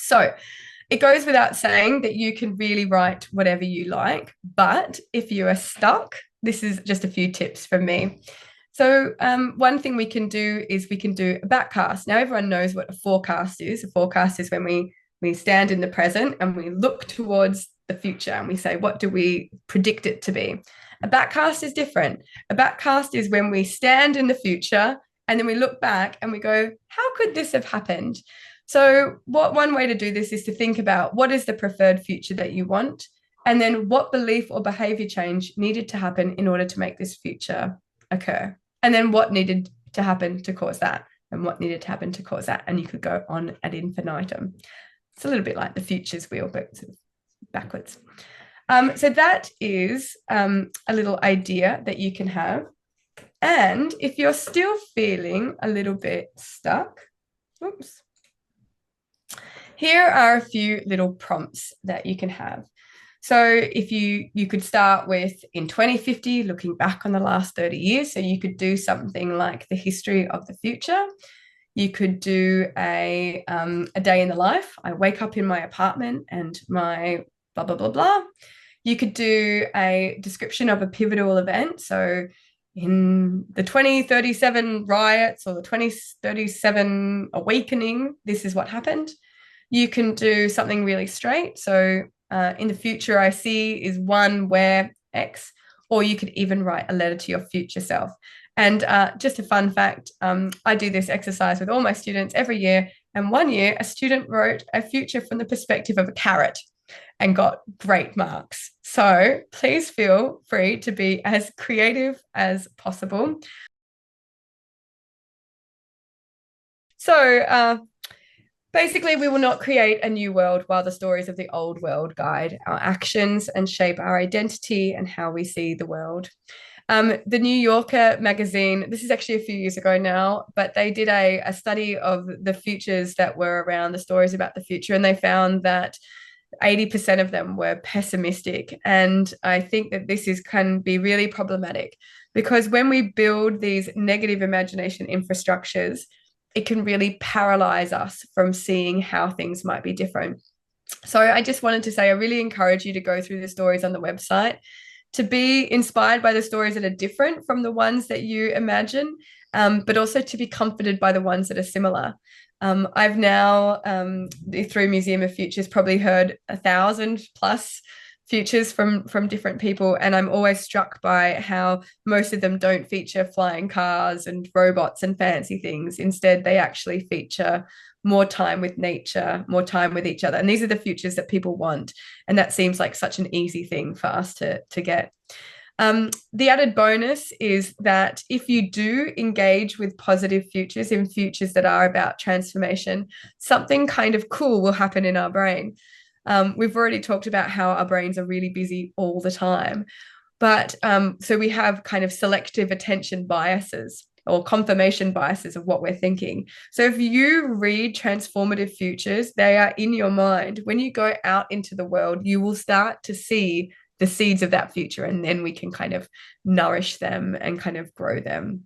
So it goes without saying that you can really write whatever you like, but if you are stuck, this is just a few tips from me. So one thing we can do is we can do a backcast. Now everyone knows what a forecast is. A forecast is when we stand in the present and we look towards the future and we say, what do we predict it to be? A backcast is different. A backcast is when we stand in the future and then we look back and we go, how could this have happened? So, what one way to do this is to think about what is the preferred future that you want, and then what belief or behavior change needed to happen in order to make this future occur, and then what needed to happen to cause that, and what needed to happen to cause that. And you could go on ad infinitum. It's a little bit like the futures wheel, but sort of backwards. So that is a little idea that you can have. And if you're still feeling a little bit stuck, oops, here are a few little prompts that you can have. So if you could start with in 2050, looking back on the last 30 years. So you could do something like the history of the future. You could do a day in the life. I wake up in my apartment and my blah, blah, blah, blah. You could do a description of a pivotal event. So in the 2037 riots or the 2037 awakening, this is what happened. You can do something really straight. So in the future, I see is one where X, or you could even write a letter to your future self. And just a fun fact, I do this exercise with all my students every year. And one year, a student wrote a future from the perspective of a carrot and got great marks. So please feel free to be as creative as possible. So basically, we will not create a new world while the stories of the old world guide our actions and shape our identity and how we see the world. The New Yorker magazine, this is actually a few years ago now, but they did a study of the futures that were around, the stories about the future, and they found that 80% of them were pessimistic. And I think that can be really problematic because when we build these negative imagination infrastructures, it can really paralyze us from seeing how things might be different. So I just wanted to say, I really encourage you to go through the stories on the website, to be inspired by the stories that are different from the ones that you imagine, but also to be comforted by the ones that are similar. I've now, through Museum of Futures, probably heard 1,000 plus futures from different people, and I'm always struck by how most of them don't feature flying cars and robots and fancy things. Instead, they actually feature more time with nature, more time with each other. And these are the futures that people want. And that seems like such an easy thing for us to get. The added bonus is that if you do engage with positive futures, in futures that are about transformation, something kind of cool will happen in our brain. We've already talked about how our brains are really busy all the time. But so we have kind of selective attention biases or confirmation biases of what we're thinking. So if you read transformative futures, they are in your mind. When you go out into the world, you will start to see the seeds of that future, and then we can kind of nourish them and kind of grow them.